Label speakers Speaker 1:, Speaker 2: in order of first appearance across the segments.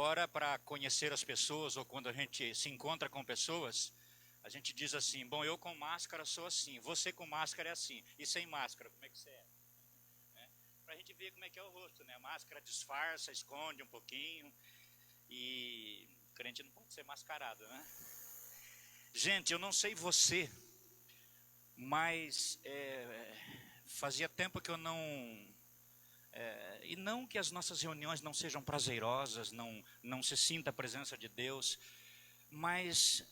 Speaker 1: hora para conhecer as pessoas, ou quando a gente se encontra com pessoas, a gente diz assim, bom, eu com máscara sou assim, você com máscara é assim, e sem máscara, como é que você é? Para a gente ver como é que é o rosto, né? A máscara disfarça, esconde um pouquinho, e o crente não pode ser mascarado, né? Gente, eu não sei você, mas fazia tempo que eu não... e não que as nossas reuniões não sejam prazerosas, não se sinta a presença de Deus, mas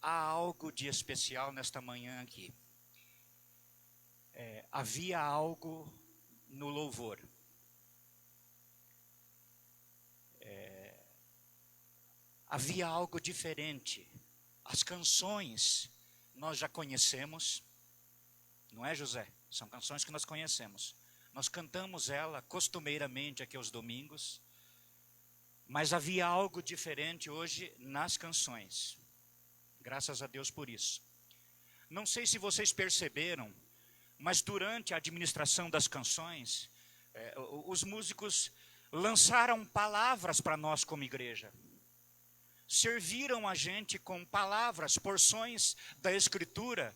Speaker 1: há algo de especial nesta manhã aqui. Havia algo no louvor. Havia algo diferente. As canções nós já conhecemos, não é, José? São canções que nós conhecemos. Nós cantamos ela costumeiramente aqui aos domingos, mas havia algo diferente hoje nas canções. Graças a Deus por isso. Não sei se vocês perceberam, mas durante a administração das canções, os músicos lançaram palavras para nós como igreja. Serviram a gente com palavras, porções da Escritura.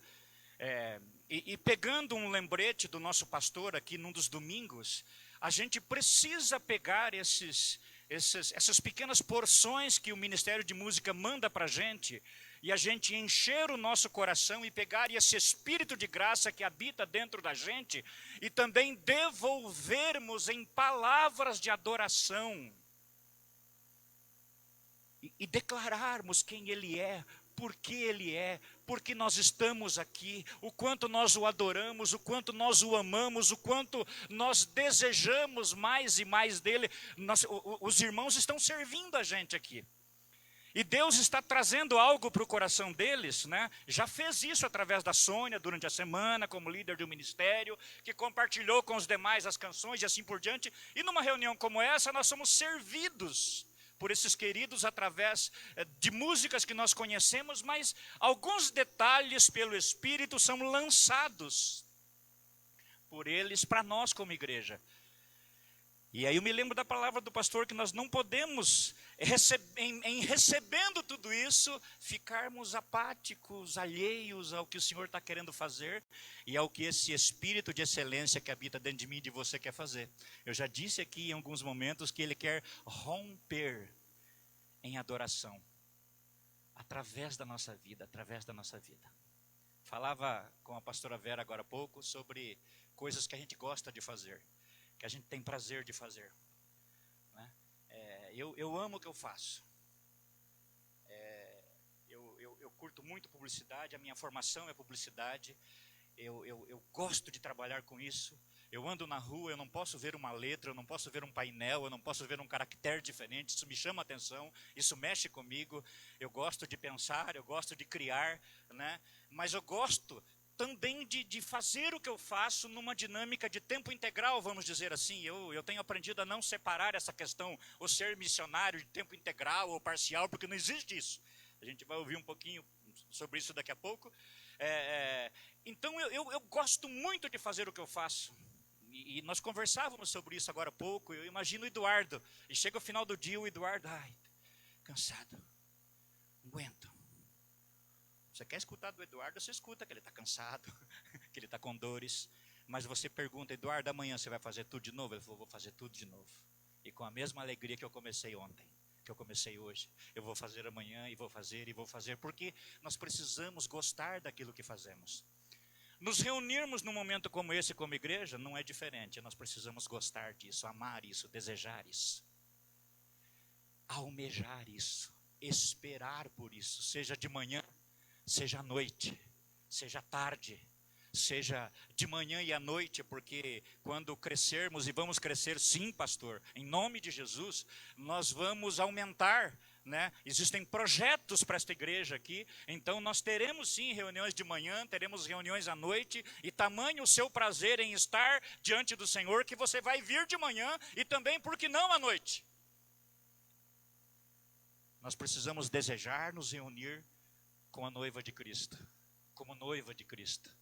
Speaker 1: E pegando um lembrete do nosso pastor aqui num dos domingos, a gente precisa pegar essas pequenas porções que o Ministério de Música manda para a gente, e a gente encher o nosso coração e pegar esse Espírito de graça que habita dentro da gente, e também devolvermos em palavras de adoração, e declararmos quem Ele é, por que Ele é, porque nós estamos aqui, o quanto nós o adoramos, o quanto nós o amamos, o quanto nós desejamos mais e mais dele. Os irmãos estão servindo a gente aqui. E Deus está trazendo algo para o coração deles, né? Já fez isso através da Sônia durante a semana, como líder do ministério, que compartilhou com os demais as canções e assim por diante. E numa reunião como essa, nós somos servidos por esses queridos através de músicas que nós conhecemos, mas alguns detalhes pelo Espírito são lançados por eles para nós como igreja. E aí eu me lembro da palavra do pastor que nós não podemos, em recebendo tudo isso, ficarmos apáticos, alheios ao que o Senhor está querendo fazer e ao que esse Espírito de excelência que habita dentro de mim e de você quer fazer. Eu já disse aqui em alguns momentos que Ele quer romper em adoração, através da nossa vida, Falava com a pastora Vera agora há pouco sobre coisas que a gente gosta de fazer, que a gente tem prazer de fazer, né? Eu amo o que eu faço. Eu curto muito publicidade, a minha formação é publicidade, eu gosto de trabalhar com isso. Eu ando na rua, eu não posso ver uma letra, eu não posso ver um painel, eu não posso ver um caractere diferente, isso me chama a atenção, isso mexe comigo. Eu gosto de pensar, eu gosto de criar, né? Mas eu gosto também de fazer o que eu faço numa dinâmica de tempo integral, vamos dizer assim. Eu tenho aprendido a não separar essa questão, ou ser missionário de tempo integral ou parcial, porque não existe isso. A gente vai ouvir um pouquinho sobre isso daqui a pouco. Então eu gosto muito de fazer o que eu faço. E nós conversávamos sobre isso agora há pouco. Eu imagino o Eduardo, e chega o final do dia, o Eduardo, cansado, não aguento. Você quer escutar do Eduardo, você escuta que ele está cansado, que ele está com dores. Mas você pergunta, Eduardo, amanhã você vai fazer tudo de novo? Ele falou, vou fazer tudo de novo. E com a mesma alegria que eu comecei ontem, que eu comecei hoje, eu vou fazer amanhã e vou fazer, porque nós precisamos gostar daquilo que fazemos. Nos reunirmos num momento como esse como igreja não é diferente, nós precisamos gostar disso, amar isso, desejar isso, almejar isso, esperar por isso, seja de manhã, seja à noite, seja tarde, seja de manhã e à noite, porque quando crescermos, e vamos crescer sim, pastor, em nome de Jesus, nós vamos aumentar, né? Existem projetos para esta igreja aqui, então nós teremos sim reuniões de manhã, teremos reuniões à noite, e tamanho o seu prazer em estar diante do Senhor, que você vai vir de manhã, e também, por que não, à noite? Nós precisamos desejar nos reunir com a noiva de Cristo, como noiva de Cristo,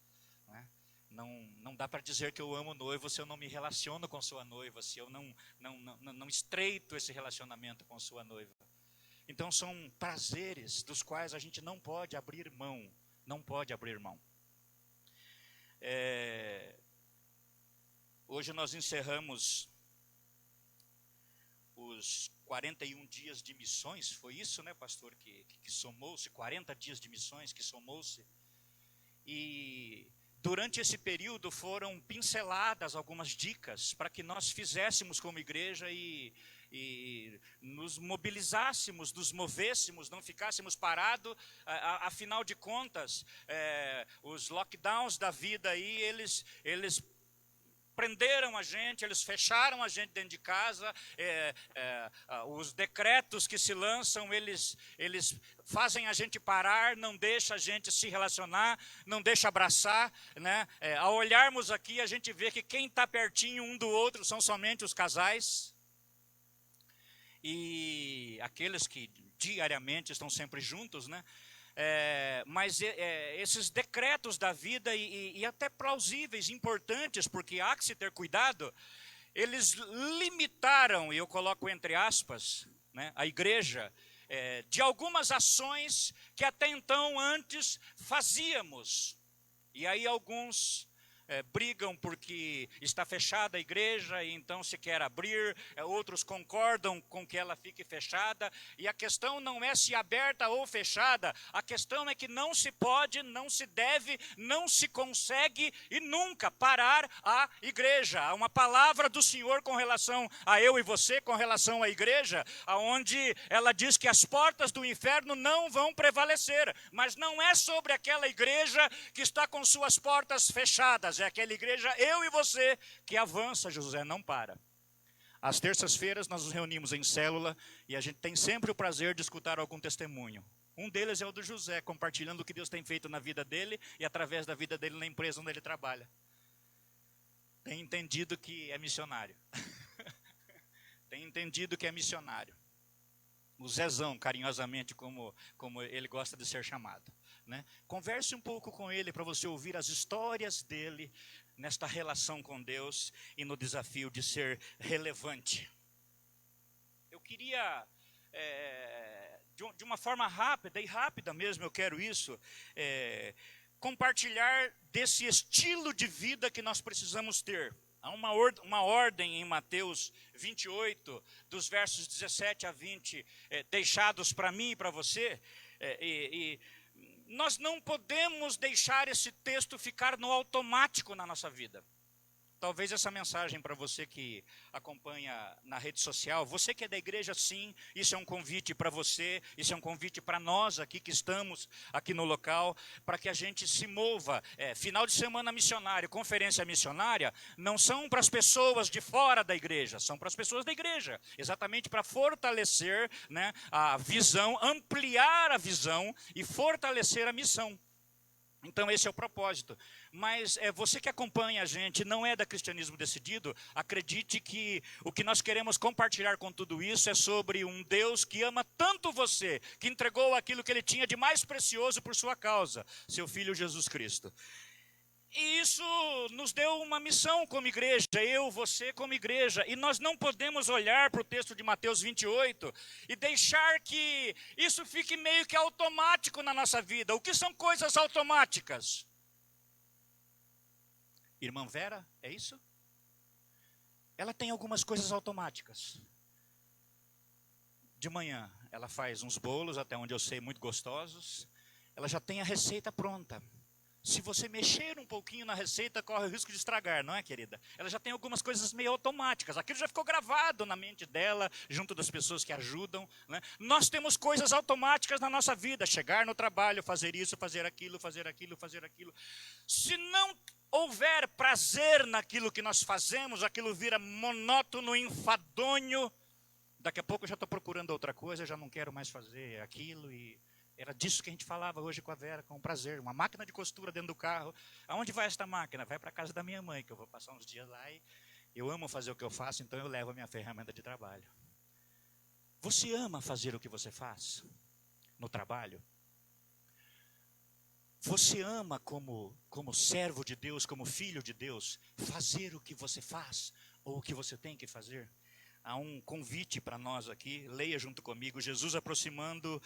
Speaker 1: né? Não dá para dizer que eu amo o noivo se eu não me relaciono com sua noiva, se eu não estreito esse relacionamento com sua noiva. Então são prazeres dos quais a gente não pode abrir mão. Não pode abrir mão. Hoje nós encerramos os 41 dias de missões. Foi isso, né, pastor, que somou-se, 40 dias de missões que somou-se. E durante esse período foram pinceladas algumas dicas para que nós fizéssemos como igreja e nos mobilizássemos, nos movêssemos, não ficássemos parados. Afinal de contas, os lockdowns da vida aí, eles prenderam a gente, eles fecharam a gente dentro de casa. Os decretos que se lançam, eles fazem a gente parar, não deixa a gente se relacionar, não deixa abraçar, né? Ao olharmos aqui, a gente vê que quem está pertinho um do outro são somente os casais. E aqueles que diariamente estão sempre juntos, né? Mas esses decretos da vida, e até plausíveis, importantes, porque há que se ter cuidado, eles limitaram, e eu coloco entre aspas, né, a igreja, de algumas ações que até então antes fazíamos. E aí alguns brigam porque está fechada a igreja e então se quer abrir, outros concordam com que ela fique fechada, e a questão não é se aberta ou fechada, a questão é que não se pode, não se deve, não se consegue e nunca parar a igreja. Há uma palavra do Senhor com relação a eu e você, com relação à igreja, aonde ela diz que as portas do inferno não vão prevalecer, mas não é sobre aquela igreja que está com suas portas fechadas, é aquela igreja, eu e você, que avança, José, não para. Às terças-feiras nós nos reunimos em célula e a gente tem sempre o prazer de escutar algum testemunho. Um deles é o do José, compartilhando o que Deus tem feito na vida dele e através da vida dele na empresa onde ele trabalha. Tem entendido que é missionário. Tem entendido que é missionário. O Zezão, carinhosamente, como ele gosta de ser chamado. Né? Converse um pouco com ele para você ouvir as histórias dele nesta relação com Deus e no desafio de ser relevante. Eu queria, de uma forma rápida, e rápida mesmo, eu quero isso, compartilhar desse estilo de vida que nós precisamos ter. Há uma ordem em Mateus 28, dos versos 17 a 20, deixados para mim e para você, nós não podemos deixar esse texto ficar no automático na nossa vida. Talvez essa mensagem para você que acompanha na rede social, você que é da igreja, sim, isso é um convite para você, isso é um convite para nós aqui que estamos aqui no local, para que a gente se mova. Final de semana missionário, conferência missionária, não são para as pessoas de fora da igreja, são para as pessoas da igreja, exatamente para fortalecer, né, a visão, ampliar a visão e fortalecer a missão. Então esse é o propósito. Mas você que acompanha a gente, não é da Cristianismo Decidido, acredite que o que nós queremos compartilhar com tudo isso é sobre um Deus que ama tanto você, que entregou aquilo que ele tinha de mais precioso por sua causa, seu Filho Jesus Cristo. E isso nos deu uma missão como igreja, eu, você como igreja, e nós não podemos olhar para o texto de Mateus 28 e deixar que isso fique meio que automático na nossa vida. O que são coisas automáticas? Irmã Vera, é isso? Ela tem algumas coisas automáticas. De manhã, ela faz uns bolos, até onde eu sei, muito gostosos. Ela já tem a receita pronta. Se você mexer um pouquinho na receita, corre o risco de estragar, não é, querida? Ela já tem algumas coisas meio automáticas. Aquilo já ficou gravado na mente dela, junto das pessoas que ajudam. Né? Nós temos coisas automáticas na nossa vida. Chegar no trabalho, fazer isso, fazer aquilo, fazer aquilo, fazer aquilo. Se não houver prazer naquilo que nós fazemos, aquilo vira monótono, enfadonho. Daqui a pouco eu já estou procurando outra coisa, já não quero mais fazer aquilo e... Era disso que a gente falava hoje com a Vera, com prazer. Uma máquina de costura dentro do carro. Aonde vai esta máquina? Vai para a casa da minha mãe, que eu vou passar uns dias lá e eu amo fazer o que eu faço, então eu levo a minha ferramenta de trabalho. Você ama fazer o que você faz no trabalho? Você ama como servo de Deus, como filho de Deus, fazer o que você faz ou o que você tem que fazer? há um convite para nós aqui, leia junto comigo. Jesus, aproximando,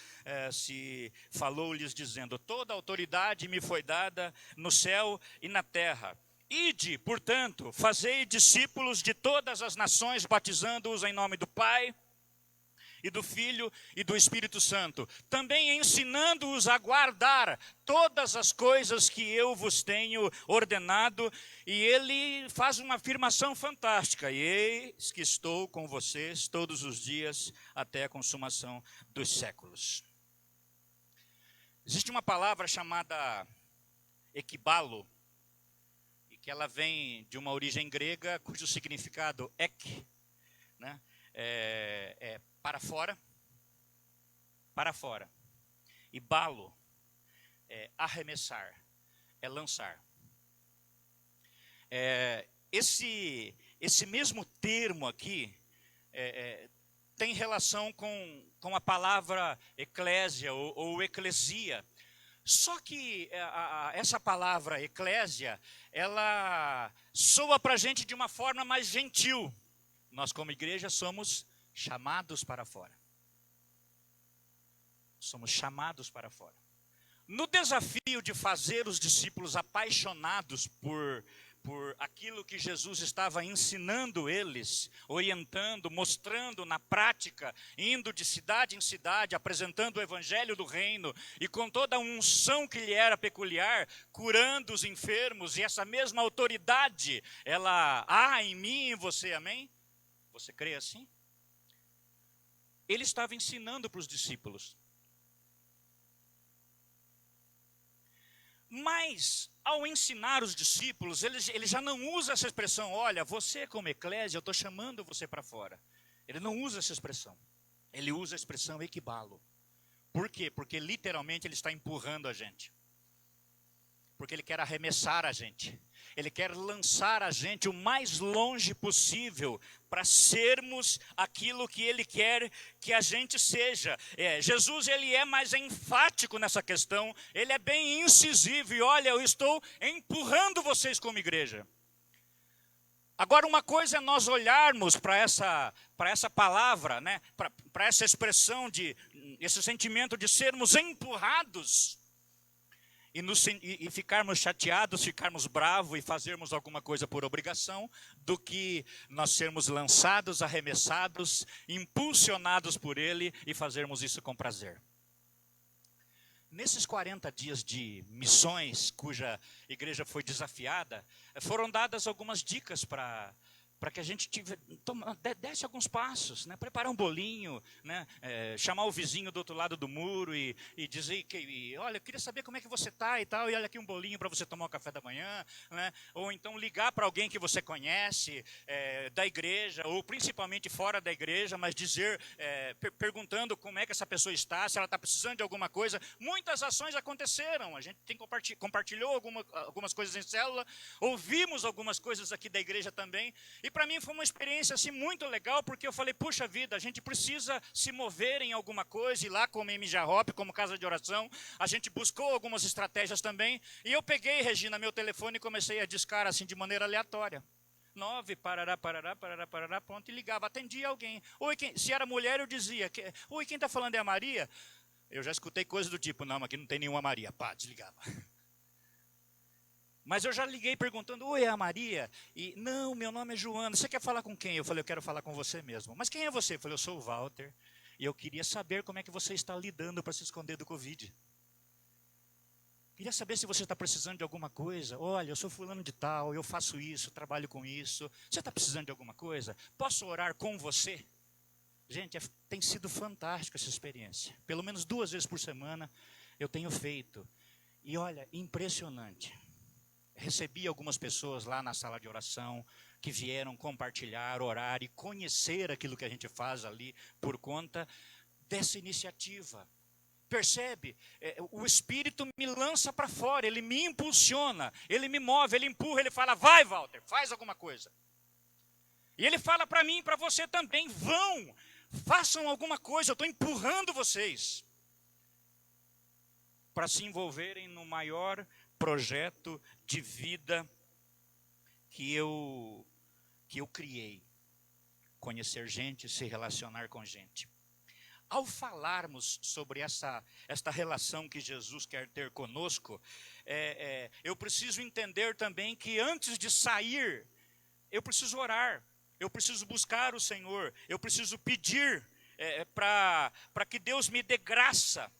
Speaker 1: se falou-lhes dizendo: toda autoridade me foi dada no céu e na terra. Ide, portanto, fazei discípulos de todas as nações, batizando-os em nome do Pai, e do Filho e do Espírito Santo, também ensinando-os a guardar todas as coisas que eu vos tenho ordenado. E ele faz uma afirmação fantástica: eis que estou com vocês todos os dias até a consumação dos séculos. Existe uma palavra chamada ekbalo, e que ela vem de uma origem grega, cujo significado ek, né, é para fora, e balo é arremessar, é lançar. Esse mesmo termo aqui tem relação com a palavra eclésia ou eclesia. Só que essa palavra eclésia, ela soa para a gente de uma forma mais gentil. Nós, como igreja, somos chamados para fora. Somos chamados para fora. No desafio de fazer os discípulos apaixonados por aquilo que Jesus estava ensinando eles, orientando, mostrando na prática, indo de cidade em cidade, apresentando o evangelho do reino, e com toda a unção que lhe era peculiar, curando os enfermos, e essa mesma autoridade, ela há em mim e em você, amém? Você crê assim? Ele estava ensinando para os discípulos. Mas, ao ensinar os discípulos, ele já não usa essa expressão: olha, você como eclésia, eu estou chamando você para fora. Ele não usa essa expressão. Ele usa a expressão ekbalo. Por quê? Porque literalmente ele está empurrando a gente. Porque ele quer arremessar a gente. Ele quer lançar a gente o mais longe possível para sermos aquilo que ele quer que a gente seja. Jesus, ele é mais enfático nessa questão. Ele é bem incisivo. E olha, eu estou empurrando vocês como igreja. Agora, uma coisa é nós olharmos para essa palavra, né? Para essa expressão, esse sentimento de sermos empurrados. E ficarmos chateados, ficarmos bravos e fazermos alguma coisa por obrigação, do que nós sermos lançados, arremessados, impulsionados por Ele e fazermos isso com prazer. Nesses 40 dias de missões, cuja igreja foi desafiada, foram dadas algumas dicas para que a gente desse alguns passos, né? Preparar um bolinho, né? Chamar o vizinho do outro lado do muro e dizer que, olha, eu queria saber como é que você está e tal, e olha aqui um bolinho para você tomar um café da manhã, né? Ou então ligar para alguém que você conhece, da igreja, ou principalmente fora da igreja, mas dizer, perguntando como é que essa pessoa está, se ela está precisando de alguma coisa. Muitas ações aconteceram, a gente compartilhou algumas coisas em célula, ouvimos algumas coisas aqui da igreja também, e para mim foi uma experiência assim, muito legal, porque eu falei, puxa vida, a gente precisa se mover em alguma coisa, e lá como MJ Hop, como casa de oração, a gente buscou algumas estratégias também, e eu peguei, Regina, meu telefone e comecei a discar assim de maneira aleatória. 9, parará, pronto, e ligava, atendia alguém. Se era mulher, eu dizia, oi, quem está falando é a Maria? Eu já escutei coisas do tipo, não, aqui não tem nenhuma Maria, pá, desligava. Mas eu já liguei perguntando, oi, é a Maria? E, não, meu nome é Joana, você quer falar com quem? Eu falei, eu quero falar com você mesmo. Mas quem é você? Eu falei, eu sou o Walter, e eu queria saber como é que você está lidando para se esconder do Covid. Queria saber se você está precisando de alguma coisa. Olha, eu sou fulano de tal, eu faço isso, trabalho com isso. Você está precisando de alguma coisa? Posso orar com você? Gente, tem sido fantástica essa experiência. Pelo menos 2 vezes por semana eu tenho feito. E olha, impressionante. Recebi algumas pessoas lá na sala de oração que vieram compartilhar, orar e conhecer aquilo que a gente faz ali por conta dessa iniciativa. Percebe? O Espírito me lança para fora, ele me impulsiona, ele me move, ele empurra, ele fala, vai Walter, faz alguma coisa. E ele fala para mim e para você também, vão, façam alguma coisa, eu estou empurrando vocês para se envolverem no maior projeto de vida que eu criei. conhecer gente, se relacionar com gente. Ao falarmos sobre esta relação que Jesus quer ter conosco, eu preciso entender também que antes de sair, eu preciso orar, eu preciso buscar o Senhor, eu preciso pedir para que Deus me dê graça.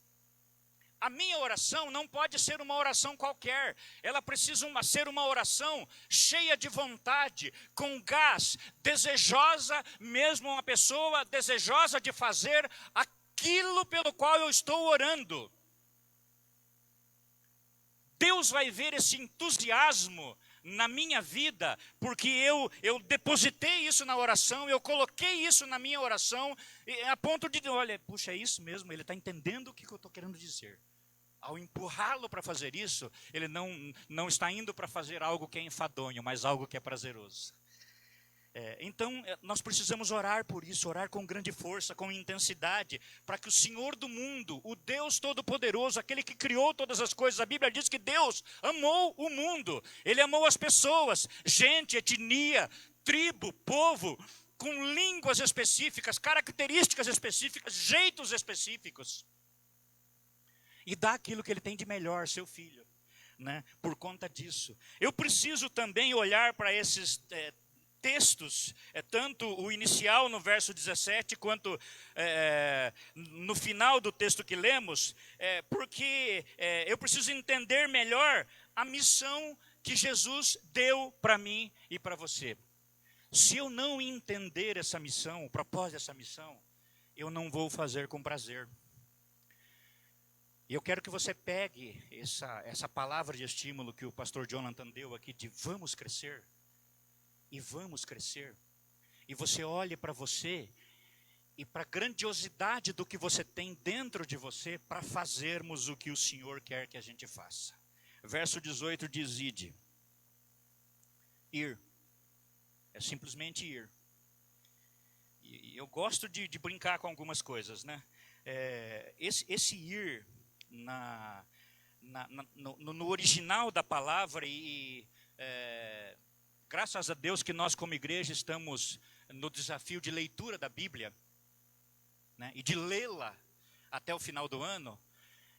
Speaker 1: A minha oração não pode ser uma oração qualquer, ela precisa ser uma oração cheia de vontade, com gás, desejosa, mesmo uma pessoa desejosa de fazer aquilo pelo qual eu estou orando. Deus vai ver esse entusiasmo na minha vida, porque eu depositei isso na oração, eu coloquei isso na minha oração, a ponto de, olha, puxa, é isso mesmo, ele está entendendo o que eu estou querendo dizer. Ao empurrá-lo para fazer isso, ele não está indo para fazer algo que é enfadonho, mas algo que é prazeroso. Então, nós precisamos orar por isso, orar com grande força, com intensidade, para que o Senhor do mundo, o Deus Todo-Poderoso, aquele que criou todas as coisas, a Bíblia diz que Deus amou o mundo, Ele amou as pessoas, gente, etnia, tribo, povo, com línguas específicas, características específicas, jeitos específicos. E dá aquilo que Ele tem de melhor, seu filho, né? Por conta disso. Eu preciso também olhar para esses textos, tanto o inicial no verso 17, quanto no final do texto que lemos, porque eu preciso entender melhor a missão que Jesus deu para mim e para você. Se eu não entender essa missão, o propósito dessa missão, eu não vou fazer com prazer. E eu quero que você pegue essa palavra de estímulo que o pastor Jonathan deu aqui, de vamos crescer, e vamos crescer. E você olhe para você, e para a grandiosidade do que você tem dentro de você, para fazermos o que o Senhor quer que a gente faça. Verso 18 diz, ide. Ir. É simplesmente ir. E eu gosto de brincar com algumas coisas, né? Esse ir... No original da palavra, graças a Deus que nós como igreja estamos no desafio de leitura da Bíblia, né, e de lê-la até o final do ano,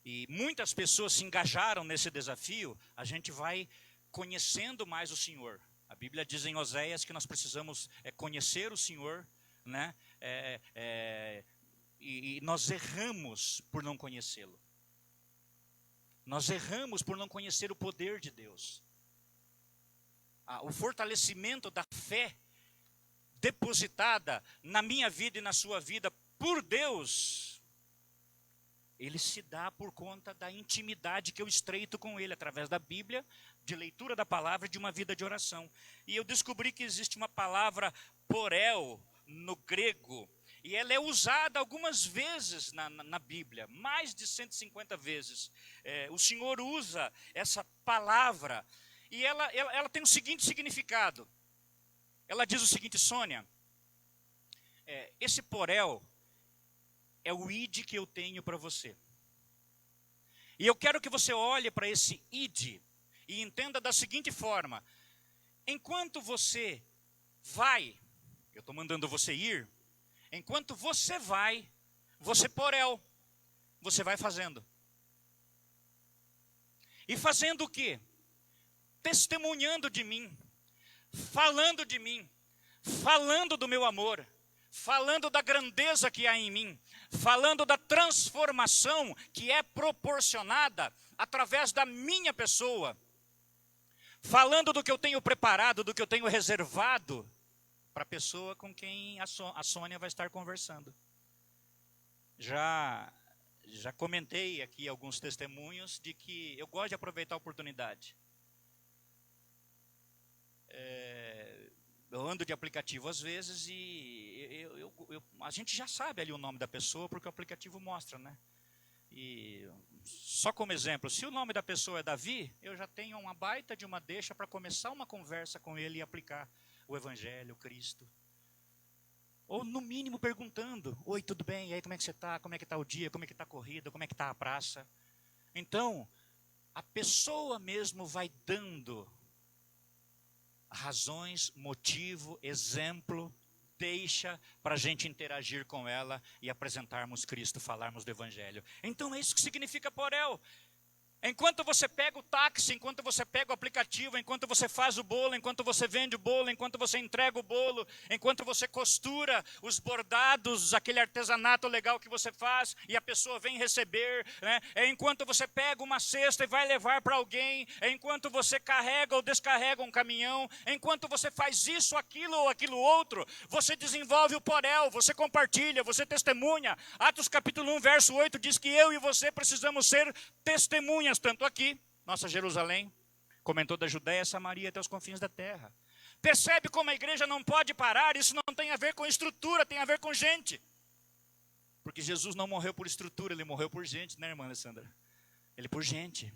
Speaker 1: e muitas pessoas se engajaram nesse desafio, a gente vai conhecendo mais o Senhor. A Bíblia diz em Oséias que nós precisamos conhecer o Senhor, né, e nós erramos por não conhecê-lo. Nós erramos por não conhecer o poder de Deus. O fortalecimento da fé depositada na minha vida e na sua vida por Deus, ele se dá por conta da intimidade que eu estreito com Ele, através da Bíblia, de leitura da palavra, de uma vida de oração. E eu descobri que existe uma palavra porel no grego, e ela é usada algumas vezes na Bíblia, mais de 150 vezes. O Senhor usa essa palavra, e ela tem o seguinte significado. Ela diz o seguinte, Sônia, esse porel é o id que eu tenho para você. E eu quero que você olhe para esse id e entenda da seguinte forma. Enquanto você vai, eu estou mandando você ir, enquanto você vai, você porel, você vai fazendo. E fazendo o quê? Testemunhando de mim, falando de mim, falando do meu amor, falando da grandeza que há em mim, falando da transformação que é proporcionada através da minha pessoa, falando do que eu tenho preparado, do que eu tenho reservado para a pessoa com quem a Sônia vai estar conversando. Já comentei aqui alguns testemunhos de que eu gosto de aproveitar a oportunidade. Eu ando de aplicativo às vezes e a gente já sabe ali o nome da pessoa porque o aplicativo mostra, né? E só como exemplo, se o nome da pessoa é Davi, eu já tenho uma baita de uma deixa para começar uma conversa com ele e aplicar o Evangelho, o Cristo. Ou no mínimo perguntando, oi, tudo bem? E aí, como é que você está? Como é que está o dia? Como é que está a corrida? Como é que está a praça? Então, a pessoa mesmo vai dando razões, motivo, exemplo deixa para a gente interagir com ela e apresentarmos Cristo, falarmos do Evangelho. Então é isso que significa Porel. Enquanto você pega o táxi, enquanto você pega o aplicativo, enquanto você faz o bolo, enquanto você vende o bolo, enquanto você entrega o bolo, enquanto você costura os bordados, aquele artesanato legal que você faz e a pessoa vem receber, né? É enquanto você pega uma cesta e vai levar para alguém, é enquanto você carrega ou descarrega um caminhão, enquanto você faz isso, aquilo ou aquilo outro, você desenvolve o Porel, você compartilha, você testemunha. Atos capítulo 1, verso 8 diz que eu e você precisamos ser testemunhas, tanto aqui, nossa Jerusalém, como em toda a Judéia, Samaria, até os confins da terra. Percebe como a igreja não pode parar? Isso não tem a ver com estrutura, tem a ver com gente. Porque Jesus não morreu por estrutura, ele morreu por gente, né, irmã Alessandra? Ele por gente.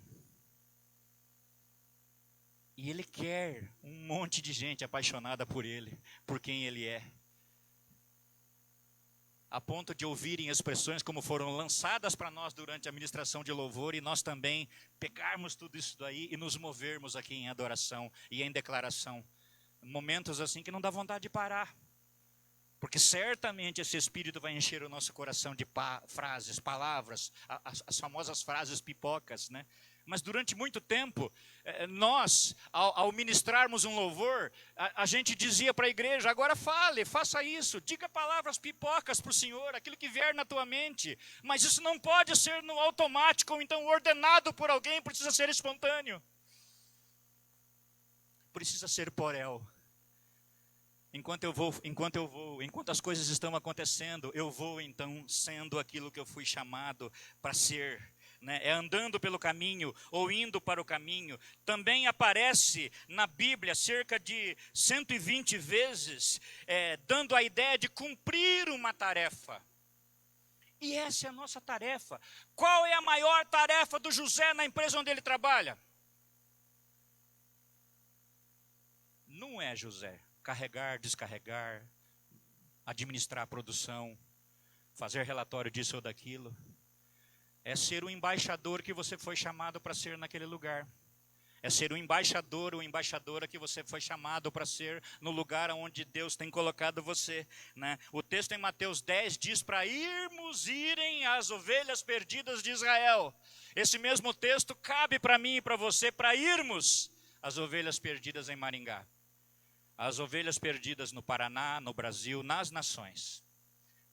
Speaker 1: E ele quer um monte de gente apaixonada por ele, por quem ele é. A ponto de ouvirem expressões como foram lançadas para nós durante a ministração de louvor, e nós também pegarmos tudo isso daí e nos movermos aqui em adoração e em declaração. Momentos assim que não dá vontade de parar. Porque certamente esse Espírito vai encher o nosso coração de frases, palavras, as famosas frases pipocas, né? Mas durante muito tempo, nós, ao ministrarmos um louvor, a gente dizia para a igreja, agora fale, faça isso, diga palavras pipocas para o Senhor, aquilo que vier na tua mente. Mas isso não pode ser no automático, ou então ordenado por alguém, precisa ser espontâneo. Precisa ser Porel. Enquanto as coisas estão acontecendo, eu vou então sendo aquilo que eu fui chamado para ser. Né? É andando pelo caminho ou indo para o caminho. Também aparece na Bíblia cerca de 120 vezes, dando a ideia de cumprir uma tarefa. E essa é a nossa tarefa. Qual é a maior tarefa do José na empresa onde ele trabalha? Não é, José, carregar, descarregar, administrar a produção, fazer relatório disso ou daquilo. É ser o embaixador que você foi chamado para ser naquele lugar. É ser o embaixador ou embaixadora que você foi chamado para ser no lugar onde Deus tem colocado você. Né? O texto em Mateus 10 diz para irem as ovelhas perdidas de Israel. Esse mesmo texto cabe para mim e para você, para irmos as ovelhas perdidas em Maringá. As ovelhas perdidas no Paraná, no Brasil, nas nações.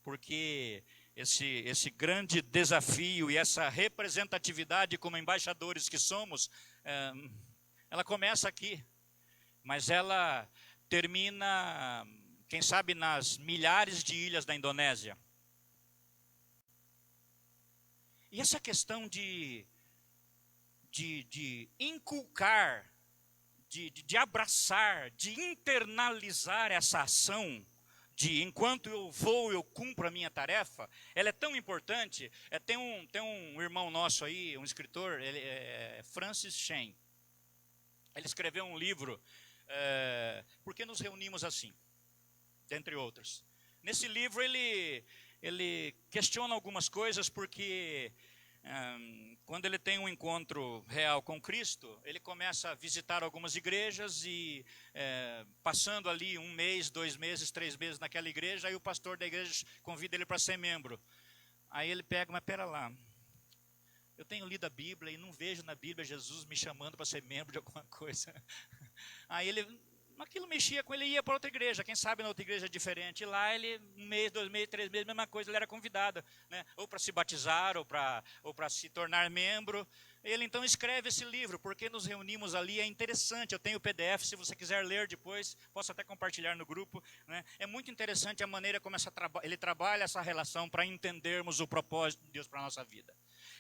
Speaker 1: Porque esse grande desafio e essa representatividade como embaixadores que somos, ela começa aqui, mas ela termina, quem sabe, nas milhares de ilhas da Indonésia. E essa questão de inculcar, de abraçar, de internalizar essa ação, enquanto eu vou, eu cumpro a minha tarefa, ela é tão importante. Tem um irmão nosso aí, um escritor, ele é Francis Chan. Ele escreveu um livro, Por que nos reunimos assim? Dentre outros. Nesse livro ele questiona algumas coisas, porque quando ele tem um encontro real com Cristo, ele começa a visitar algumas igrejas e passando ali 1 mês, 2 meses, 3 meses naquela igreja, aí o pastor da igreja convida ele para ser membro. Aí ele pega, mas pera lá, eu tenho lido a Bíblia e não vejo na Bíblia Jesus me chamando para ser membro de alguma coisa. Aí aquilo mexia com ele, ia para outra igreja, quem sabe na outra igreja diferente. E lá ele, 1 mês, 2 meses, 3 meses, mesma coisa, ele era convidado, né? Ou para se batizar, ou para se tornar membro. Ele então escreve esse livro, Porque nos reunimos ali. É interessante, eu tenho o PDF, se você quiser ler depois, posso até compartilhar no grupo, né? É muito interessante a maneira como ele trabalha essa relação para entendermos o propósito de Deus para a nossa vida.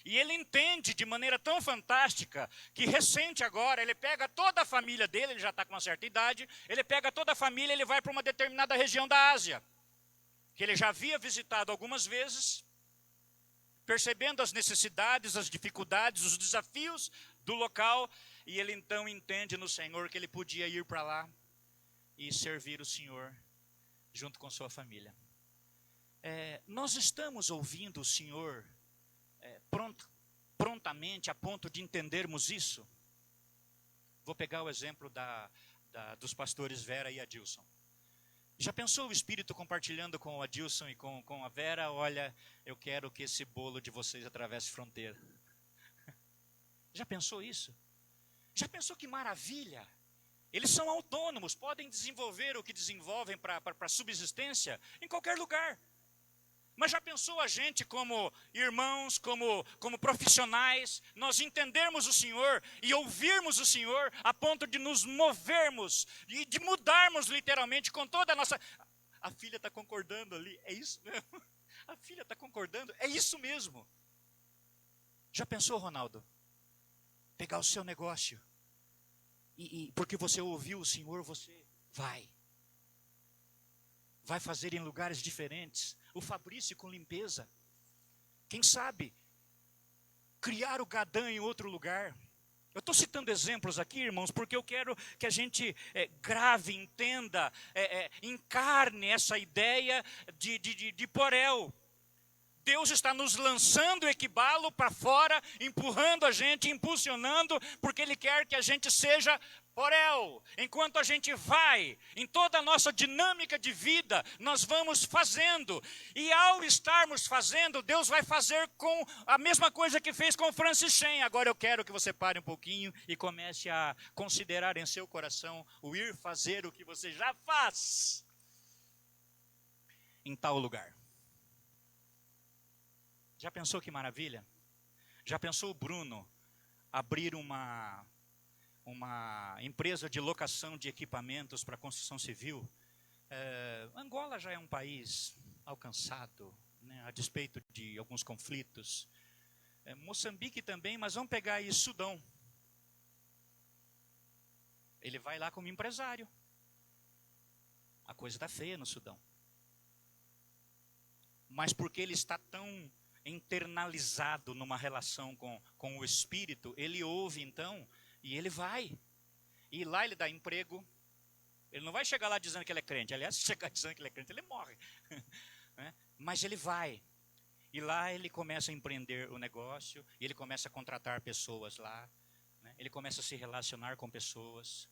Speaker 1: E ele entende de maneira tão fantástica que recente agora, ele pega toda a família dele, ele já está com uma certa idade, ele pega toda a família e ele vai para uma determinada região da Ásia, que ele já havia visitado algumas vezes, percebendo as necessidades, as dificuldades, os desafios do local, e ele então entende no Senhor que ele podia ir para lá e servir o Senhor junto com sua família. Nós estamos ouvindo o Senhor prontamente a ponto de entendermos isso? Vou pegar o exemplo dos pastores Vera e Adilson. Já pensou o Espírito compartilhando com o Adilson e com a Vera? Olha, eu quero que esse bolo de vocês atravesse fronteira. Já pensou isso? Já pensou que maravilha? Eles são autônomos, podem desenvolver o que desenvolvem para subsistência em qualquer lugar. Mas já pensou a gente como irmãos, como profissionais, nós entendermos o Senhor e ouvirmos o Senhor a ponto de nos movermos e de mudarmos literalmente com toda a nossa... A filha está concordando ali, é isso mesmo? A filha está concordando, é isso mesmo. Já pensou, Ronaldo? Pegar o seu negócio e porque você ouviu o Senhor, você vai fazer em lugares diferentes. O Fabrício com limpeza. Quem sabe criar o Gadã em outro lugar. Eu estou citando exemplos aqui, irmãos, porque eu quero que a gente grave, entenda, encarne essa ideia de Porel. Deus está nos lançando equibalo para fora, empurrando a gente, impulsionando, porque Ele quer que a gente seja Porel. Enquanto a gente vai, em toda a nossa dinâmica de vida, nós vamos fazendo. E ao estarmos fazendo, Deus vai fazer com a mesma coisa que fez com Francis Chan. Agora eu quero que você pare um pouquinho e comece a considerar em seu coração o ir fazer o que você já faz em tal lugar. Já pensou que maravilha? Já pensou o Bruno abrir uma empresa de locação de equipamentos para construção civil? Angola já é um país alcançado, né, a despeito de alguns conflitos. Moçambique também, mas vamos pegar aí Sudão. Ele vai lá como empresário. A coisa está feia no Sudão. Mas porque ele está tão internalizado numa relação com o Espírito, ele ouve então e ele vai. E lá ele dá emprego. Ele não vai chegar lá dizendo que ele é crente. Aliás, se chegar dizendo que ele é crente, ele morre. Mas ele vai. E lá ele começa a empreender o negócio, e ele começa a contratar pessoas lá, né? Ele começa a se relacionar com pessoas,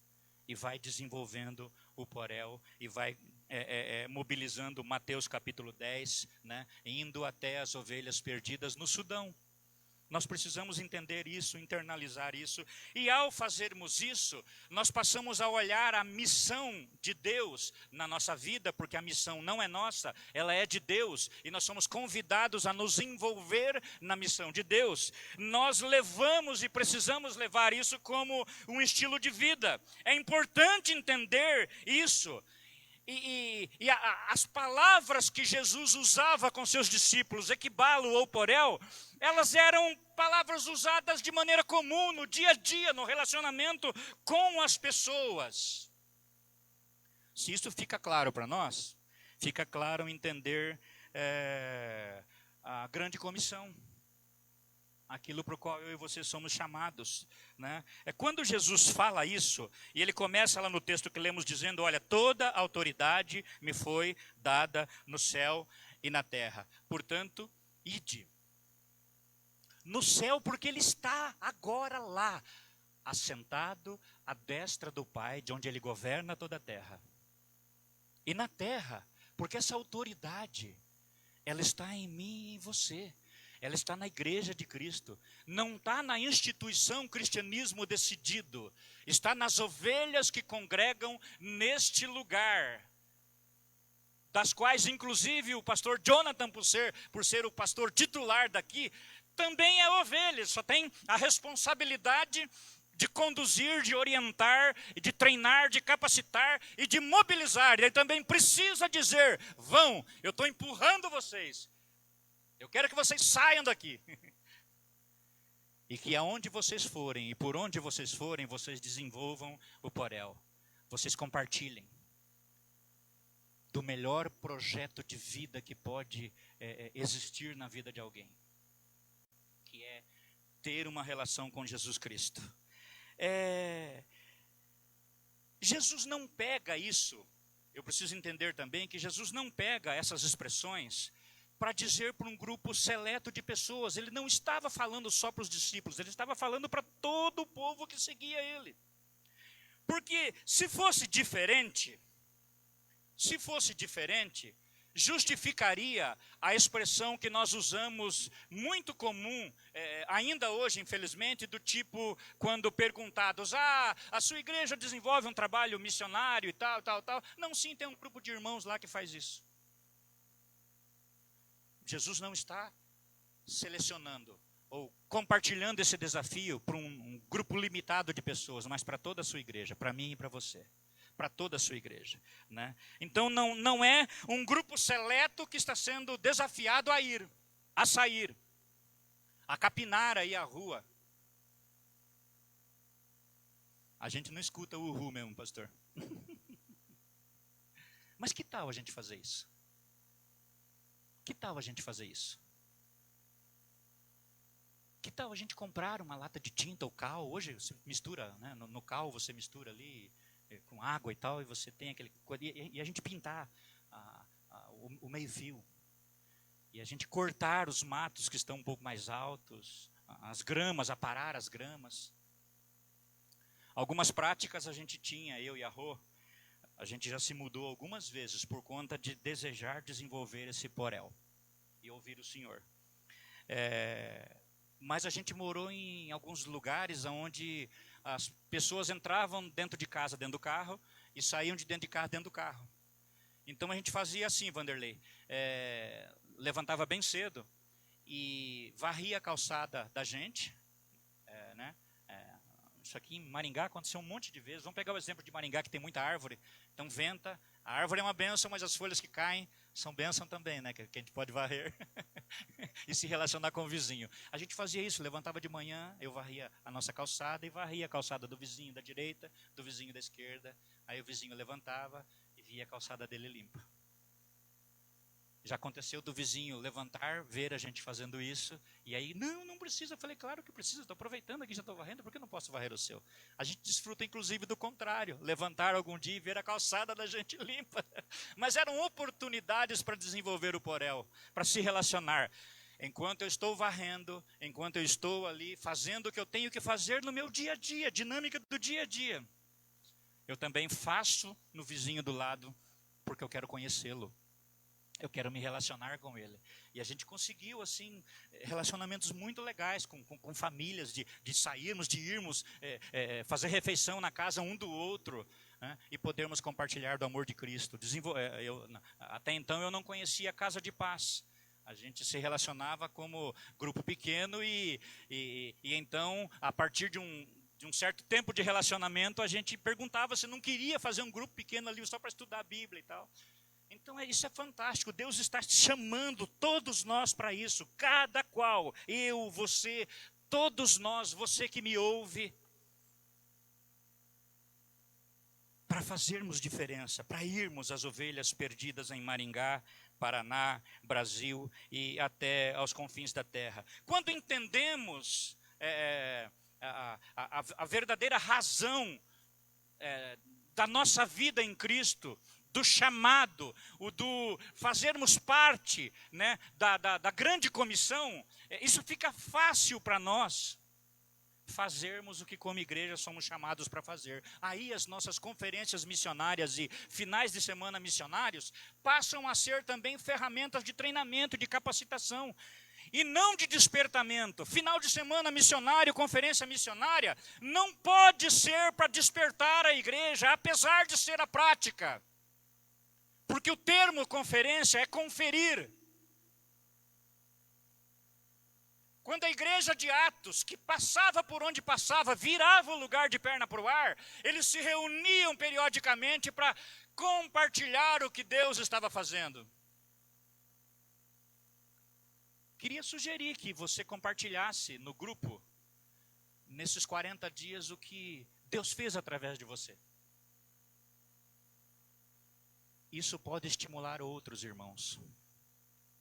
Speaker 1: e vai desenvolvendo o Porel, e vai mobilizando Mateus capítulo 10, né? Indo até as ovelhas perdidas no Sudão. Nós precisamos entender isso, internalizar isso. E ao fazermos isso, nós passamos a olhar a missão de Deus na nossa vida, porque a missão não é nossa, ela é de Deus. E nós somos convidados a nos envolver na missão de Deus. Nós levamos e precisamos levar isso como um estilo de vida. É importante entender isso. As palavras que Jesus usava com seus discípulos, equibalo ou porel, elas eram palavras usadas de maneira comum, no dia a dia, no relacionamento com as pessoas. Se isso fica claro para nós, fica claro entender a grande comissão. Aquilo para o qual eu e você somos chamados, né? Quando Jesus fala isso, e ele começa lá no texto que lemos dizendo, olha, toda autoridade me foi dada no céu e na terra. Portanto, ide. No céu, porque ele está agora lá, assentado à destra do Pai, de onde ele governa toda a terra. E na terra, porque essa autoridade, ela está em mim e em você. Ela está na igreja de Cristo. Não está na instituição cristianismo decidido. Está nas ovelhas que congregam neste lugar. Das quais, inclusive, o pastor Jonathan, por ser o pastor titular daqui, também é ovelha. Só tem a responsabilidade de conduzir, de orientar, de treinar, de capacitar e de mobilizar. Ele também precisa dizer, vão, eu estou empurrando vocês. Eu quero que vocês saiam daqui. E que aonde vocês forem e por onde vocês forem, vocês desenvolvam o Porel. Vocês compartilhem do melhor projeto de vida que pode existir na vida de alguém. Que é ter uma relação com Jesus Cristo. Jesus não pega isso. Eu preciso entender também que Jesus não pega essas expressões para dizer para um grupo seleto de pessoas. Ele não estava falando só para os discípulos, ele estava falando para todo o povo que seguia ele. Porque se fosse diferente, Se fosse diferente, justificaria a expressão que nós usamos, muito comum, ainda hoje, infelizmente, do tipo, quando perguntados, a sua igreja desenvolve um trabalho missionário e tal, tal, tal. Não, sim, tem um grupo de irmãos lá que faz isso. Jesus não está selecionando ou compartilhando esse desafio para um grupo limitado de pessoas, mas para toda a sua igreja, para mim e para você. Para toda a sua igreja, né? Então não é um grupo seleto que está sendo desafiado a sair, a capinar aí a rua. A gente não escuta o uhu mesmo, pastor. Mas que tal a gente fazer isso? Que tal a gente fazer isso? Que tal a gente comprar uma lata de tinta ou cal? Hoje você mistura, né? No cal você mistura ali com água e tal, e você tem aquele... E a gente pintar o meio-fio. E a gente cortar os matos que estão um pouco mais altos, as gramas, aparar as gramas. Algumas práticas a gente tinha, eu e a Rô, a gente já se mudou algumas vezes por conta de desejar desenvolver esse porel e ouvir o Senhor. Mas a gente morou em alguns lugares onde as pessoas entravam dentro de casa, dentro do carro, e saíam de dentro de casa, dentro do carro. Então a gente fazia assim, Vanderlei, levantava bem cedo e varria a calçada da gente, né? Isso aqui em Maringá aconteceu um monte de vezes. Vamos pegar o exemplo de Maringá, que tem muita árvore. Então venta, a árvore é uma bênção, mas as folhas que caem são bênção também, né? Que a gente pode varrer e se relacionar com o vizinho. A gente fazia isso, levantava de manhã, eu varria a nossa calçada e varria a calçada do vizinho da direita, do vizinho da esquerda. Aí o vizinho levantava e via a calçada dele limpa. Já aconteceu do vizinho levantar, ver a gente fazendo isso, e aí, não precisa. Eu falei, claro que precisa, estou aproveitando aqui, já estou varrendo, por que eu não posso varrer o seu? A gente desfruta, inclusive, do contrário, levantar algum dia e ver a calçada da gente limpa. Mas eram oportunidades para desenvolver o porel, para se relacionar. Enquanto eu estou varrendo, enquanto eu estou ali fazendo o que eu tenho que fazer no meu dia a dia, dinâmica do dia a dia, eu também faço no vizinho do lado, porque eu quero conhecê-lo. Eu quero me relacionar com ele. E a gente conseguiu, assim, relacionamentos muito legais com famílias, de sairmos, de irmos fazer refeição na casa um do outro, né, e podermos compartilhar do amor de Cristo. Até então eu não conhecia a Casa de Paz. A gente se relacionava como grupo pequeno e então, a partir de um certo tempo de relacionamento, a gente perguntava se não queria fazer um grupo pequeno ali só para estudar a Bíblia e tal. Então isso é fantástico, Deus está chamando todos nós para isso, cada qual, eu, você, todos nós, você que me ouve, para fazermos diferença, para irmos às ovelhas perdidas em Maringá, Paraná, Brasil e até aos confins da terra. Quando entendemos a verdadeira razão da nossa vida em Cristo, do chamado, o do fazermos parte, né, da grande comissão, isso fica fácil para nós fazermos o que como igreja somos chamados para fazer. Aí as nossas conferências missionárias e finais de semana missionários passam a ser também ferramentas de treinamento, de capacitação, e não de despertamento. Final de semana missionário, conferência missionária, não pode ser para despertar a igreja, apesar de ser a prática. Porque o termo conferência é conferir. Quando a igreja de Atos, que passava por onde passava, virava o lugar de perna para o ar, eles se reuniam periodicamente para compartilhar o que Deus estava fazendo. Queria sugerir que você compartilhasse no grupo, nesses 40 dias, o que Deus fez através de você. Isso pode estimular outros irmãos.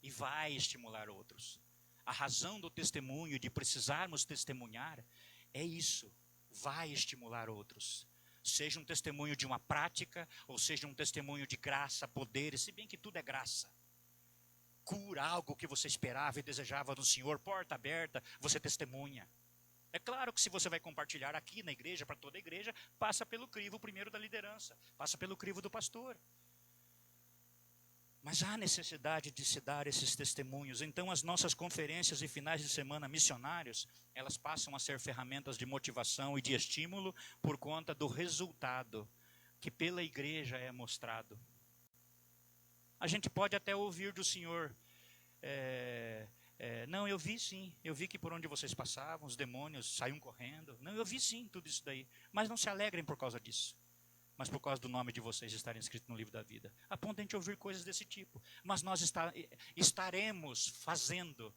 Speaker 1: E vai estimular outros. A razão do testemunho, de precisarmos testemunhar, é isso. Vai estimular outros. Seja um testemunho de uma prática, ou seja um testemunho de graça, poder, se bem que tudo é graça. Cura algo que você esperava e desejava no Senhor, porta aberta, você testemunha. É claro que se você vai compartilhar aqui na igreja, para toda a igreja, passa pelo crivo primeiro da liderança, passa pelo crivo do pastor. Mas há necessidade de se dar esses testemunhos. Então as nossas conferências e finais de semana missionários, elas passam a ser ferramentas de motivação e de estímulo por conta do resultado que pela igreja é mostrado. A gente pode até ouvir do Senhor, não, eu vi sim, eu vi que por onde vocês passavam, os demônios saíam correndo. Não, eu vi sim tudo isso daí. Mas não se alegrem por causa disso. Mas por causa do nome de vocês estarem escritos no livro da vida. A ponto de a gente ouvir coisas desse tipo. Mas nós estaremos fazendo,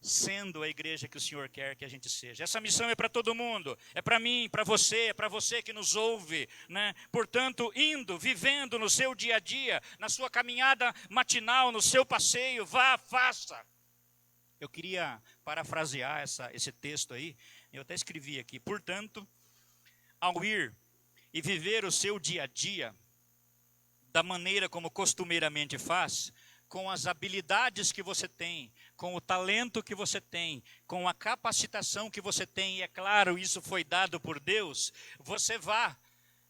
Speaker 1: sendo a igreja que o Senhor quer que a gente seja. Essa missão é para todo mundo. É para mim, para você, é para você que nos ouve, né? Portanto, indo, vivendo no seu dia a dia, na sua caminhada matinal, no seu passeio, vá, faça. Eu queria parafrasear esse texto aí. Eu até escrevi aqui. Portanto, ao ir e viver o seu dia a dia da maneira como costumeiramente faz, com as habilidades que você tem, com o talento que você tem, com a capacitação que você tem, e é claro, isso foi dado por Deus, você vá.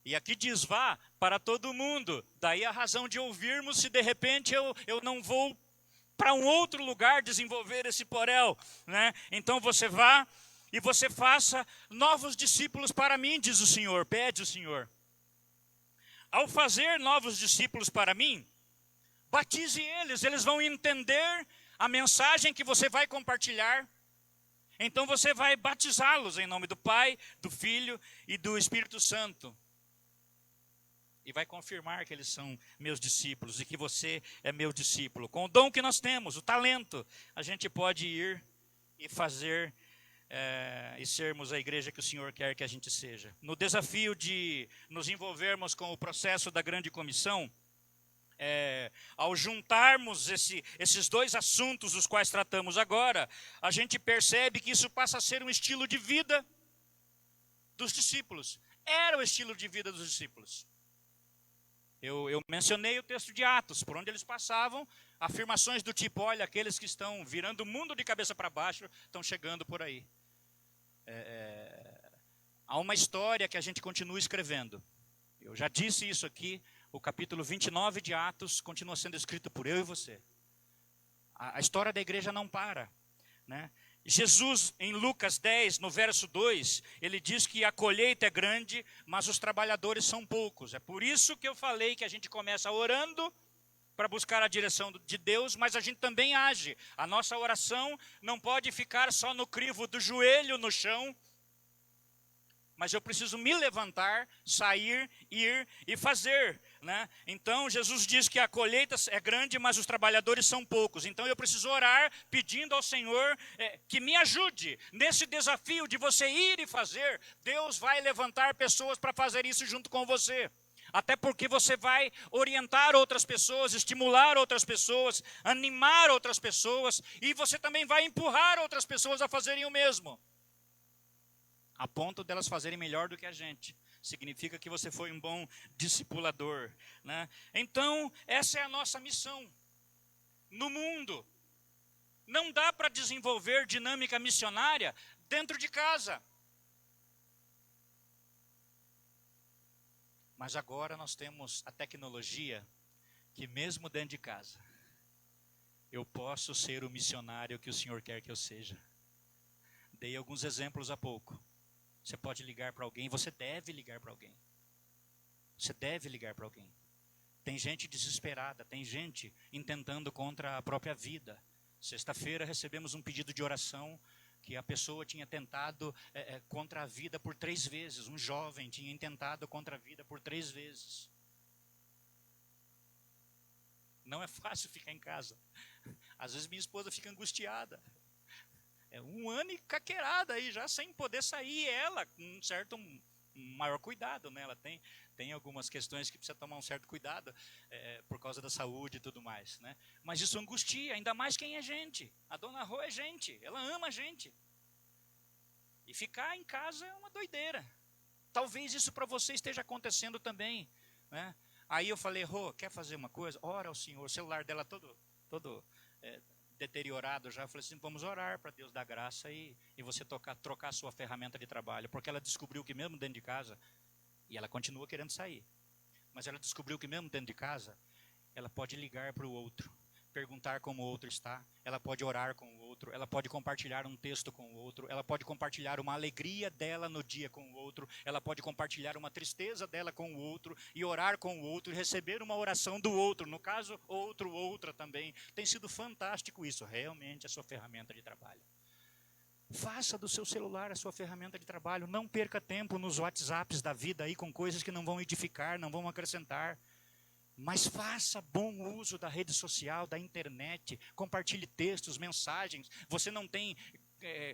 Speaker 1: E aqui diz vá para todo mundo. Daí a razão de ouvirmos se de repente eu não vou para um outro lugar desenvolver esse porel, né? Então você vá e você faça novos discípulos para mim, diz o Senhor, pede o Senhor. Ao fazer novos discípulos para mim, batize eles, eles vão entender a mensagem que você vai compartilhar. Então você vai batizá-los em nome do Pai, do Filho e do Espírito Santo. E vai confirmar que eles são meus discípulos e que você é meu discípulo. Com o dom que nós temos, o talento, a gente pode ir e fazer e sermos a igreja que o Senhor quer que a gente seja. No desafio de nos envolvermos com o processo da grande comissão, ao juntarmos esses dois assuntos os quais tratamos agora, a gente percebe que isso passa a ser um estilo de vida dos discípulos. Era o estilo de vida dos discípulos. Eu mencionei o texto de Atos, por onde eles passavam, afirmações do tipo, olha, aqueles que estão virando o mundo de cabeça para baixo, estão chegando por aí. Há uma história que a gente continua escrevendo. Eu já disse isso aqui, o capítulo 29 de Atos continua sendo escrito por eu e você. A história da igreja não para, né? Jesus, em Lucas 10, no verso 2, ele diz que a colheita é grande, mas os trabalhadores são poucos. É por isso que eu falei que a gente começa orando para buscar a direção de Deus, mas a gente também age. A nossa oração não pode ficar só no crivo do joelho no chão, mas eu preciso me levantar, sair, ir e fazer, né? Então Jesus diz que a colheita é grande, mas os trabalhadores são poucos. Então eu preciso orar pedindo ao Senhor que me ajude nesse desafio de você ir e fazer. Deus vai levantar pessoas para fazer isso junto com você. Até porque você vai orientar outras pessoas, estimular outras pessoas, animar outras pessoas, e você também vai empurrar outras pessoas a fazerem o mesmo. A ponto delas fazerem melhor do que a gente. Significa que você foi um bom discipulador, né? Então, essa é a nossa missão no mundo. Não dá para desenvolver dinâmica missionária dentro de casa. Mas agora nós temos a tecnologia que mesmo dentro de casa, eu posso ser o missionário que o Senhor quer que eu seja. Dei alguns exemplos há pouco. Você pode ligar para alguém, você deve ligar para alguém. Você deve ligar para alguém. Tem gente desesperada, tem gente intentando contra a própria vida. Sexta-feira recebemos um pedido de oração que a pessoa tinha tentado contra a vida por 3 vezes. Um jovem tinha intentado contra a vida por 3 vezes. Não é fácil ficar em casa. Às vezes minha esposa fica angustiada. É 1 ano e caquerada aí, já sem poder sair. Ela, com um certo maior cuidado, né? Ela tem algumas questões que precisa tomar um certo cuidado por causa da saúde e tudo mais, né? Mas isso angustia, ainda mais quem é gente. A dona Rô é gente, ela ama a gente. E ficar em casa é uma doideira. Talvez isso para você esteja acontecendo também, né? Aí eu falei, Rô, quer fazer uma coisa? Ora ao Senhor. O celular dela todo deteriorado já. Eu falei assim, vamos orar para Deus dar graça e você trocar a sua ferramenta de trabalho. Porque ela descobriu que mesmo dentro de casa, e ela continua querendo sair, mas ela descobriu que mesmo dentro de casa, ela pode ligar para o outro, perguntar como o outro está, ela pode orar com o outro, ela pode compartilhar um texto com o outro, ela pode compartilhar uma alegria dela no dia com o outro, ela pode compartilhar uma tristeza dela com o outro, e orar com o outro, e receber uma oração do outro, no caso, outra também. Tem sido fantástico isso, realmente a sua ferramenta de trabalho. Faça do seu celular a sua ferramenta de trabalho, não perca tempo nos WhatsApps da vida aí com coisas que não vão edificar, não vão acrescentar. Mas faça bom uso da rede social, da internet, compartilhe textos, mensagens. Você não tem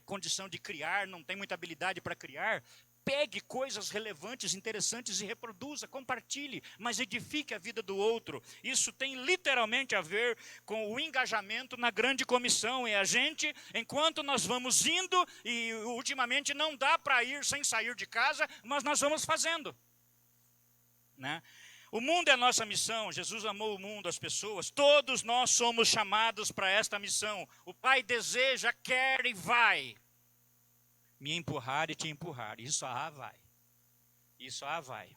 Speaker 1: condição de criar, não tem muita habilidade para criar, pegue coisas relevantes, interessantes e reproduza, compartilhe, mas edifique a vida do outro. Isso tem literalmente a ver com o engajamento na grande comissão. É a gente, enquanto nós vamos indo, e ultimamente não dá para ir sem sair de casa, mas nós vamos fazendo, né? O mundo é a nossa missão. Jesus amou o mundo, as pessoas. Todos nós somos chamados para esta missão. O Pai deseja, quer e vai me empurrar e te empurrar. Isso vai. Isso vai.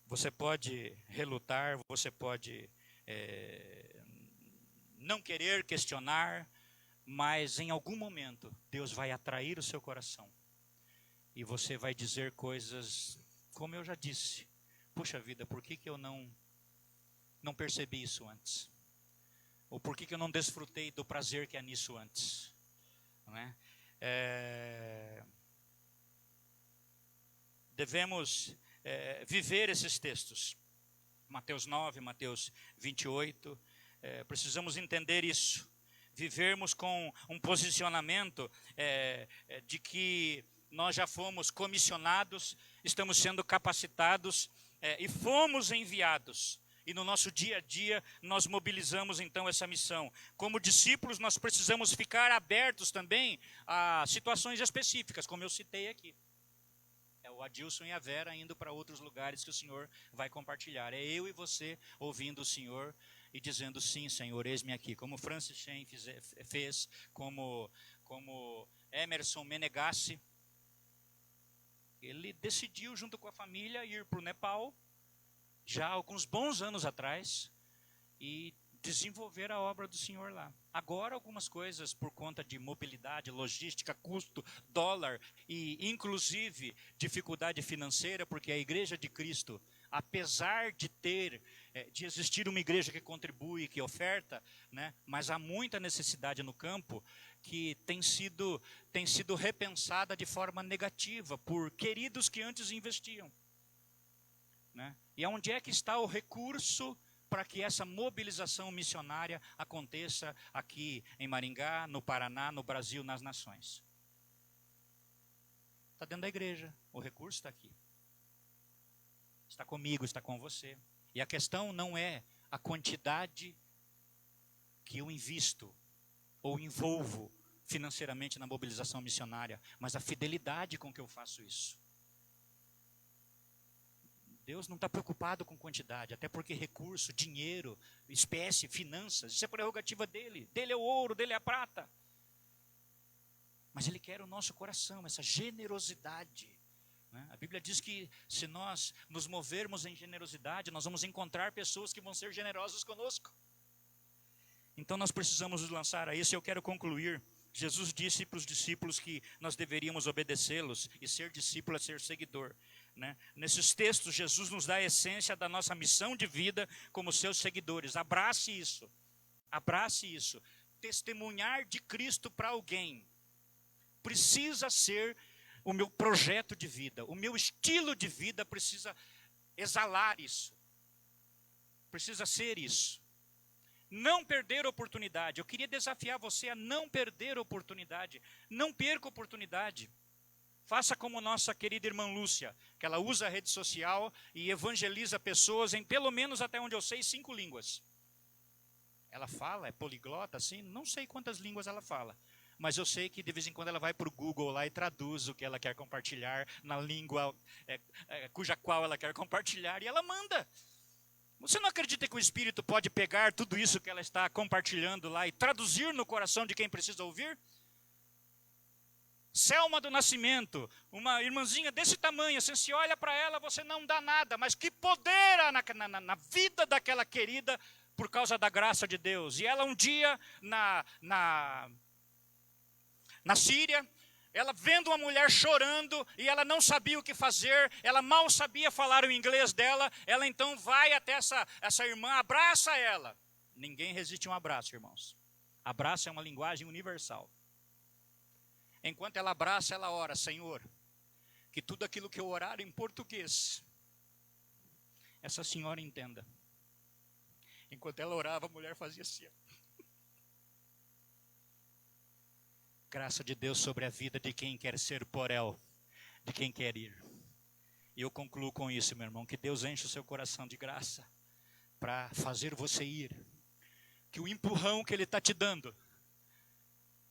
Speaker 1: Você pode relutar, você pode não querer questionar, mas em algum momento Deus vai atrair o seu coração. E você vai dizer coisas, como eu já disse. Puxa vida, por que eu não percebi isso antes? Ou por que eu não desfrutei do prazer que é nisso antes? Não é? Devemos viver esses textos. Mateus 9, Mateus 28. Precisamos entender isso. Vivermos com um posicionamento de que nós já fomos comissionados, estamos sendo capacitados, e fomos enviados. E no nosso dia a dia, nós mobilizamos então essa missão. Como discípulos, nós precisamos ficar abertos também a situações específicas, como eu citei aqui. É o Adilson e a Vera indo para outros lugares que o Senhor vai compartilhar. É eu e você ouvindo o Senhor e dizendo, sim, Senhor, eis-me aqui. Como Francis Schaeffer fez, como Emerson Menegassi. Ele decidiu, junto com a família, ir para o Nepal, já há alguns bons anos atrás, e desenvolver a obra do Senhor lá. Agora, algumas coisas, por conta de mobilidade, logística, custo, dólar, e inclusive dificuldade financeira, porque a Igreja de Cristo, apesar de existir uma igreja que contribui, que oferta, né, mas há muita necessidade no campo, que tem sido repensada de forma negativa por queridos que antes investiam, né? E onde é que está o recurso para que essa mobilização missionária aconteça aqui em Maringá, no Paraná, no Brasil, nas nações? Está dentro da igreja, o recurso está aqui. Está comigo, está com você. E a questão não é a quantidade que eu invisto ou envolvo financeiramente na mobilização missionária, mas a fidelidade com que eu faço isso. Deus não está preocupado com quantidade, até porque recurso, dinheiro, espécie, finanças, isso é prerrogativa dele. Dele é o ouro, dele é a prata. Mas Ele quer o nosso coração, essa generosidade. A Bíblia diz que se nós nos movermos em generosidade, nós vamos encontrar pessoas que vão ser generosas conosco. Então nós precisamos lançar a isso. Eu quero concluir. Jesus disse para os discípulos que nós deveríamos obedecê-los, e ser discípulo é ser seguidor, né? Nesses textos, Jesus nos dá a essência da nossa missão de vida como seus seguidores. Abrace isso. Abrace isso. Testemunhar de Cristo para alguém precisa ser o meu projeto de vida. O meu estilo de vida precisa exalar isso. Precisa ser isso. Não perder oportunidade. Eu queria desafiar você a não perder oportunidade. Não perca oportunidade. Faça como nossa querida irmã Lúcia, que ela usa a rede social e evangeliza pessoas em, pelo menos até onde eu sei, 5 línguas. Ela fala, é poliglota, assim, não sei quantas línguas ela fala. Mas eu sei que de vez em quando ela vai para o Google lá e traduz o que ela quer compartilhar na língua cuja qual ela quer compartilhar, e ela manda. Você não acredita que o Espírito pode pegar tudo isso que ela está compartilhando lá e traduzir no coração de quem precisa ouvir? Selma do Nascimento, uma irmãzinha desse tamanho, assim, se olha para ela, você não dá nada, mas que poder há na vida daquela querida por causa da graça de Deus. E ela um dia, na Síria, ela vendo uma mulher chorando e ela não sabia o que fazer, ela mal sabia falar o inglês dela, ela então vai até essa irmã, abraça ela. Ninguém resiste a um abraço, irmãos. Abraço é uma linguagem universal. Enquanto ela abraça, ela ora: Senhor, que tudo aquilo que eu orar em português, essa senhora entenda. Enquanto ela orava, a mulher fazia assim. Graça de Deus sobre a vida de quem quer ser porel, de quem quer ir. E eu concluo com isso, meu irmão, que Deus enche o seu coração de graça para fazer você ir. Que o empurrão que Ele está te dando,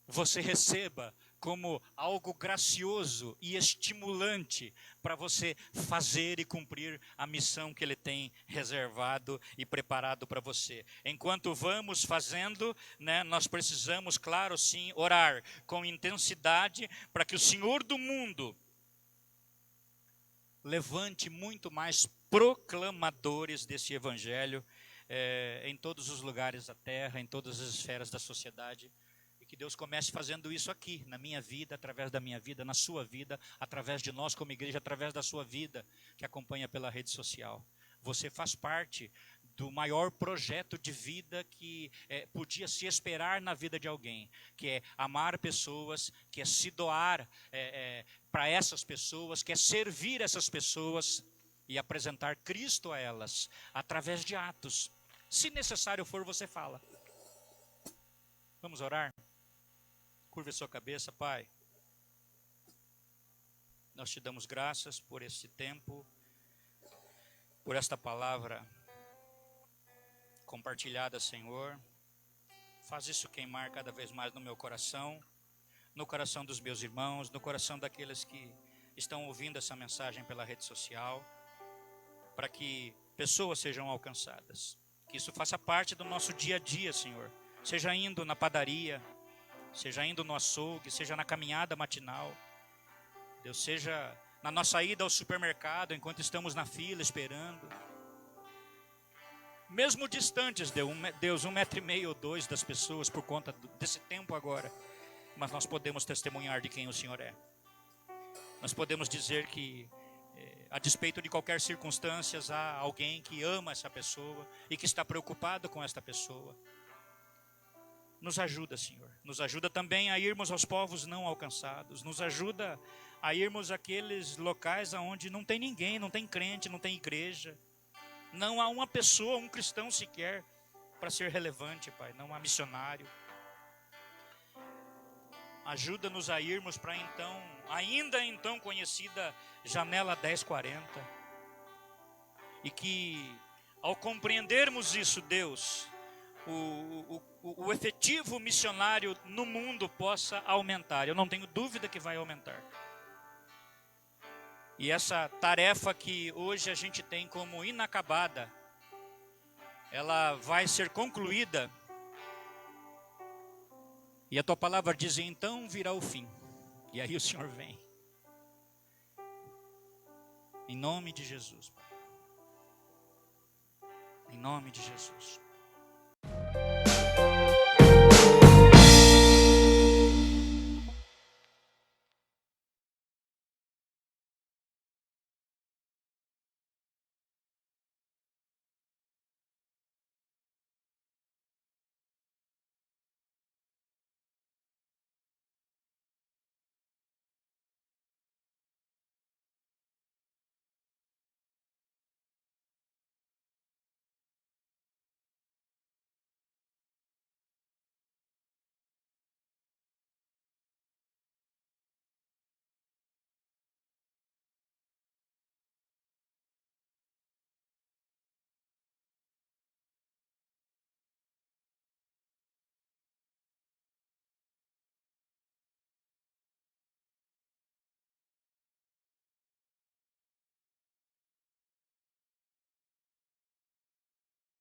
Speaker 1: você receba como algo gracioso e estimulante para você fazer e cumprir a missão que Ele tem reservado e preparado para você. Enquanto vamos fazendo, né, nós precisamos, claro, sim, orar com intensidade para que o Senhor do mundo levante muito mais proclamadores desse evangelho em todos os lugares da terra, em todas as esferas da sociedade. Que Deus comece fazendo isso aqui, na minha vida, através da minha vida, na sua vida, através de nós como igreja, através da sua vida, que acompanha pela rede social. Você faz parte do maior projeto de vida que podia se esperar na vida de alguém, que é amar pessoas, que é se doar para essas pessoas, que é servir essas pessoas e apresentar Cristo a elas, através de atos. Se necessário for, você fala. Vamos orar? Curva a sua cabeça, Pai. Nós te damos graças por esse tempo, por esta palavra compartilhada, Senhor. Faz isso queimar cada vez mais no meu coração, no coração dos meus irmãos, no coração daqueles que estão ouvindo essa mensagem pela rede social, para que pessoas sejam alcançadas. Que isso faça parte do nosso dia a dia, Senhor. Seja indo na padaria, seja indo no açougue, seja na caminhada matinal, Deus, seja na nossa ida ao supermercado, enquanto estamos na fila esperando. Mesmo distantes, Deus, 1,5 metro ou 2 das pessoas por conta desse tempo agora, mas nós podemos testemunhar de quem o Senhor é. Nós podemos dizer que, a despeito de qualquer circunstância, há alguém que ama essa pessoa e que está preocupado com esta pessoa. Nos ajuda, Senhor. Nos ajuda também a irmos aos povos não alcançados. Nos ajuda a irmos àqueles locais onde não tem ninguém, não tem crente, não tem igreja. Não há uma pessoa, um cristão sequer para ser relevante, Pai. Não há missionário. Ajuda-nos a irmos para então, ainda então conhecida Janela 1040. E que ao compreendermos isso, Deus, o efetivo missionário no mundo possa aumentar. Eu não tenho dúvida que vai aumentar. E essa tarefa que hoje a gente tem como inacabada, ela vai ser concluída. E a tua palavra diz: então virá o fim. E aí o Senhor vem. Em nome de Jesus. Em nome de Jesus.